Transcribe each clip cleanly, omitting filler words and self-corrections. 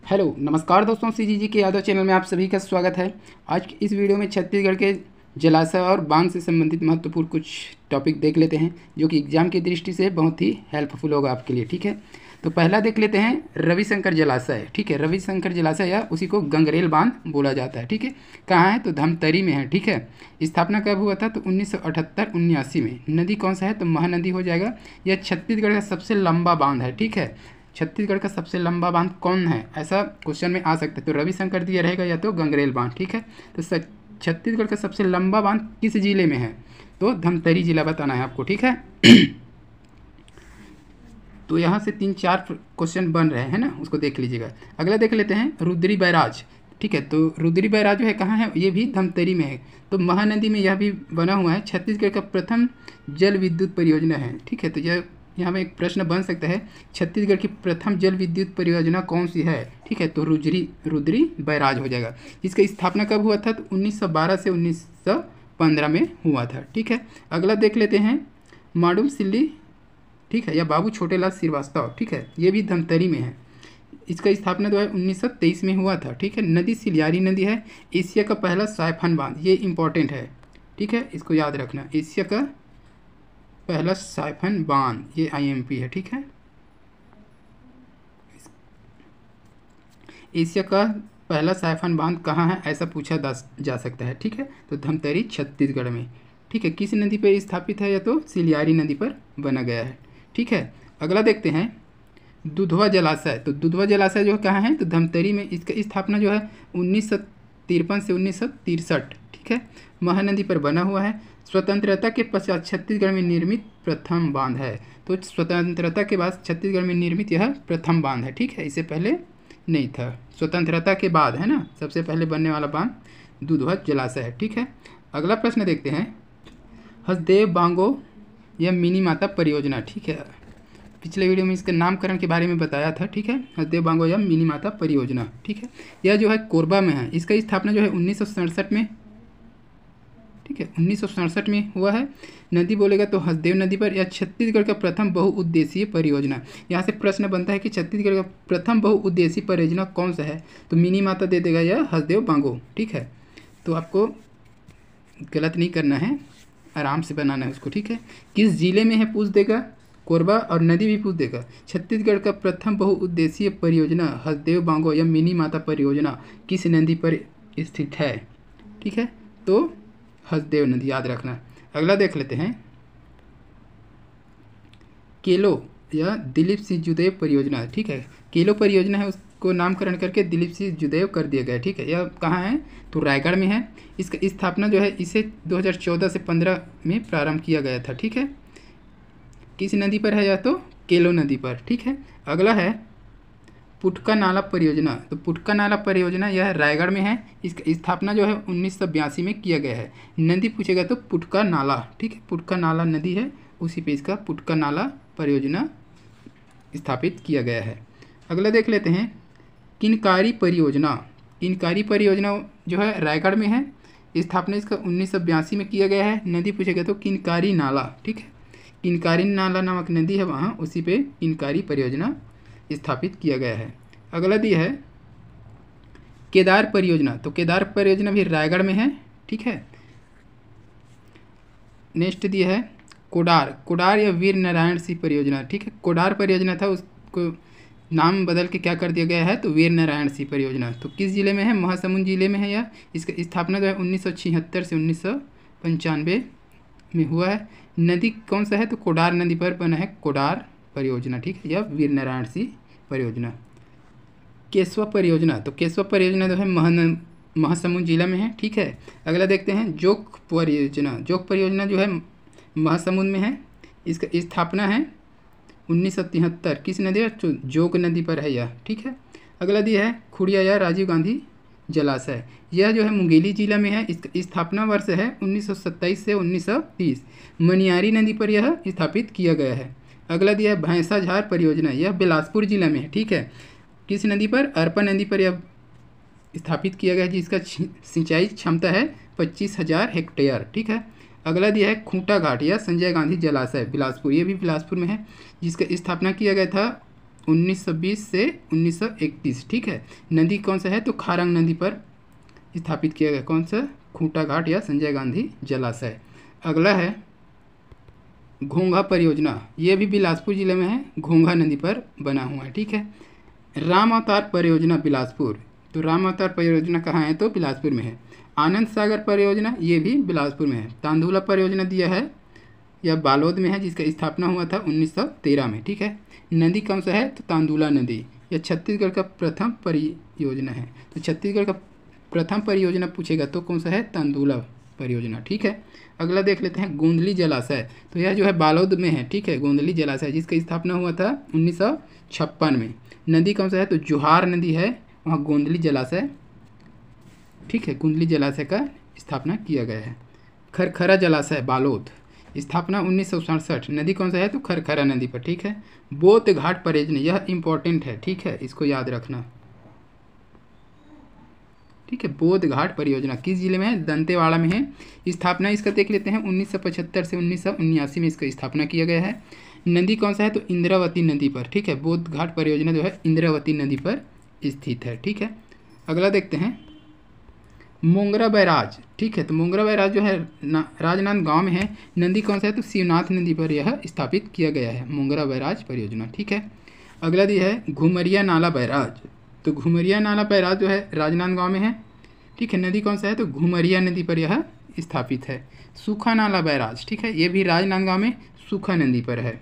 Hello नमस्कार दोस्तों, सीजीजी के यादव चैनल में आप सभी का स्वागत है। आज की इस वीडियो में छत्तीसगढ़ के जलाशय और बांध से संबंधित महत्वपूर्ण कुछ टॉपिक देख लेते हैं जो कि एग्जाम की दृष्टि से बहुत ही हेल्पफुल होगा आपके लिए। ठीक है, तो पहला देख लेते हैं रविशंकर जलाशय। ठीक है, रविशंकर जलाशय या उसी को गंगरेल बांध बोला जाता है। ठीक है, कहाँ है तो धमतरी में है। ठीक है, स्थापना कब हुआ था तो 1978-79 में। नदी कौन सा है तो महानदी हो जाएगा। यह छत्तीसगढ़ का सबसे लंबा बांध है। ठीक है, छत्तीसगढ़ का सबसे लंबा बांध कौन है, ऐसा क्वेश्चन में आ सकता है। तो रविशंकर दिया रहेगा या तो गंगरेल बांध। ठीक है, तो छत्तीसगढ़ का सबसे लंबा बांध किस जिले में है तो धमतरी जिला बताना है आपको। ठीक है तो यहाँ से 3-4 क्वेश्चन बन रहे हैं ना, उसको देख लीजिएगा। अगला देख लेते हैं रुद्री बैराज। ठीक है, तो रुद्री बैराज जो है कहाँ है, ये भी धमतरी में है। तो महानदी में यह भी बना हुआ है। छत्तीसगढ़ का प्रथम जल विद्युत परियोजना है। ठीक है, तो यह यहाँ में एक प्रश्न बन सकता है, छत्तीसगढ़ की प्रथम जल विद्युत परियोजना कौन सी है। ठीक है, तो रुद्री बैराज हो जाएगा। इसका स्थापना कब हुआ था तो 1912 से 1915 में हुआ था। ठीक है, अगला देख लेते हैं माडूम सिल्ली। ठीक है, या बाबू छोटेलाल श्रीवास्तव। ठीक है, ये भी धमतरी में है। इसका स्थापना जो है 1923 में हुआ था। ठीक है, नदी सिलियारी नदी है। एशिया का पहला साइफन बांध, ये इंपॉर्टेंट है। ठीक है, इसको याद रखना, एशिया का पहला साइफन बांध, ये आईएमपी है। ठीक है, एशिया का पहला साइफन बांध कहाँ है ऐसा पूछा जा सकता है। ठीक है, तो धमतरी छत्तीसगढ़ में। ठीक है, किस नदी पर स्थापित है या तो सिलियारी नदी पर बना गया है। ठीक है, अगला देखते हैं दुधवा जलाशय। तो दुधवा जलाशय जो कहाँ है तो धमतरी में। इसका स्थापना जो है 1953 से 1963। ठीक है, महानदी पर बना हुआ है। स्वतंत्रता के पश्चात छत्तीसगढ़ में निर्मित प्रथम बांध है। तो स्वतंत्रता के बाद छत्तीसगढ़ में निर्मित यह प्रथम बांध है। ठीक है, इससे पहले नहीं था, स्वतंत्रता के बाद है ना, सबसे पहले बनने वाला बांध दुधवा जलाशय है। ठीक है, अगला प्रश्न देखते हैं हसदेव बांगो या मिनी माता परियोजना। ठीक है, पिछले वीडियो में इसके नामकरण के बारे में बताया था। ठीक है, हसदेव बांगो या मिनी माता परियोजना। ठीक है, यह जो है कोरबा में है। इसका स्थापना जो है 1967 में। ठीक है, 1967 में हुआ है। नदी बोलेगा तो हसदेव नदी पर। यह छत्तीसगढ़ का प्रथम बहुउद्देशीय परियोजना। यहाँ से प्रश्न बनता है कि छत्तीसगढ़ का प्रथम बहुउद्देशीय परियोजना कौन सा है तो मिनी माता दे देगा या हसदेव बांगो। ठीक है, तो आपको गलत नहीं करना है, आराम से बनाना है उसको। ठीक है, किस जिले में है पूछ देगा, कोरबा और नदी भी पूछ देगा। छत्तीसगढ़ का प्रथम बहुउद्देशीय परियोजना हसदेव बांगो या मिनी माता परियोजना किस नदी पर स्थित है। ठीक है, तो हसदेव नदी याद रखना। अगला देख लेते हैं केलो या दिलीप सिंह जुदेव परियोजना। ठीक है, केलो परियोजना है, उसको नामकरण करके दिलीप सिंह जुदेव कर दिया गया। ठीक है, यह कहाँ है तो रायगढ़ में है। इसका स्थापना जो है इसे 2014 से 15 में प्रारंभ किया गया था। ठीक है, किस नदी पर है या तो केलो नदी पर। ठीक है, अगला है पुटका नाला परियोजना। तो पुटका नाला परियोजना यह रायगढ़ में है। इसका स्थापना जो है 1982 में किया गया है। नदी पूछेगा तो पुटका नाला। ठीक है, पुटका नाला नदी है, उसी पे इसका पुटका नाला परियोजना स्थापित किया गया है। अगला देख लेते हैं किनकारी परियोजना। किनकारी परियोजना जो है रायगढ़ में है। स्थापना इसका 1982 में किया गया है। नदी पूछेगा तो किनकारी नाला। ठीक है, किनकारी नाला नामक नदी है वहाँ, उसी पे किनकारी परियोजना स्थापित किया गया है। अगला दिया है केदार परियोजना। तो केदार परियोजना भी रायगढ़ में है। ठीक है, नेक्स्ट दिया है कोडार या वीर नारायण सिंह परियोजना। ठीक है, कोडार परियोजना था, उसको नाम बदल के क्या कर दिया गया है तो वीर नारायण सिंह परियोजना। तो किस जिले में है, महासमुंद जिले में है। या इसका स्थापना जो है 1976 से 1995 में हुआ है। नदी कौन सा है तो कोडार नदी पर बना है कोडार परियोजना। ठीक है, या वीर नारायण सिंह परियोजना। केशवा परियोजना। तो केशवा परियोजना जो है महासमुंद जिला में है। ठीक है, अगला देखते हैं जोक परियोजना। जोक परियोजना जो है महासमुंद में है। इसका स्थापना है 1973। किस नदी पर, जोग नदी पर है यह। ठीक है, अगला दिया है खुड़िया या राजीव गांधी जलाशय। यह जो है मुंगेली जिला में है। इसका स्थापना वर्ष है 1927 से 1930। मनियारी नदी पर यह स्थापित किया गया है। अगला दिया है भैंसाझार परियोजना। यह बिलासपुर जिला में है। ठीक है, किस नदी पर, अरपा नदी पर यह स्थापित किया गया है, जिसका सिंचाई क्षमता है 25,000 हेक्टेयर। ठीक है, अगला दिया है खूंटा घाट या संजय गांधी जलाशय बिलासपुर। ये भी बिलासपुर में है, जिसका स्थापना किया गया था 1920 से 1931, ठीक है। नदी कौन सा है, तो खारंग नदी पर स्थापित किया गया। कौन सा, खूंटा घाट या संजय गांधी जलाशय। अगला है घोंघा परियोजना, ये भी बिलासपुर जिले में है, घोंघा नदी पर बना हुआ है, ठीक है। राम अवतार परियोजना बिलासपुर, तो राम अवतार परियोजना कहाँ है, तो बिलासपुर में है। आनंद सागर परियोजना, ये भी बिलासपुर में है। तांदुला परियोजना दिया है, यह बालोद में है, जिसका स्थापना हुआ था 1913 में, ठीक है। नदी कौन सा है, तो तांदुला नदी, यह छत्तीसगढ़ का प्रथम परियोजना है। तो छत्तीसगढ़ का प्रथम परियोजना पूछेगा तो कौन सा है, तांदुला परियोजना, ठीक है। अगला देख लेते हैं गोंदली जलाशय, तो यह जो है बालोद में है, ठीक है। गोंदली जलाशय जिसका स्थापना हुआ था 1956 में। नदी कौन सा है, तो जुहार नदी है, वहाँ गोंदली जलाशय, ठीक है, गोंदली जलाशय का स्थापना किया गया है। खरखरा जलाशय बालोद, स्थापना 1967, नदी कौन सा है, तो खरखरा नदी पर, ठीक है। बोध घाट परियोजना, यह इंपॉर्टेंट है, ठीक है, इसको याद रखना, ठीक है। बोध घाट परियोजना किस जिले में है, दंतेवाड़ा में है। स्थापना इसका देख लेते हैं 1975 से 1979 में इसका स्थापना किया गया है। नदी कौन सा है, तो इंद्रावती नदी पर, ठीक है। बोध घाट परियोजना जो है इंद्रावती नदी पर स्थित है, ठीक है। अगला देखते हैं मोंगरा बैराज, ठीक है। तो मोंगरा बैराज जो है राजनांदगांव में है। नदी कौन सा है, तो शिवनाथ नदी पर यह स्थापित किया गया है, मोंगरा बैराज परियोजना, ठीक है। अगला दिया है घुमरिया नाला बैराज, तो घुमरिया नाला बैराज जो है राजनांदगांव में है, ठीक है। नदी कौन सा है, तो घुमरिया नदी पर यह स्थापित है। सूखा नाला बैराज, ठीक है, ये भी राजनांदगांव में सूखा नदी पर है।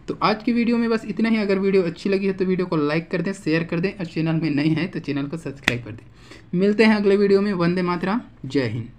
तो आज की वीडियो में बस इतना ही। अगर वीडियो अच्छी लगी है तो वीडियो को लाइक कर दें, शेयर कर दें, और चैनल में नए हैं तो चैनल को सब्सक्राइब कर दें। मिलते हैं अगले वीडियो में। वंदे मातरम, जय हिंद।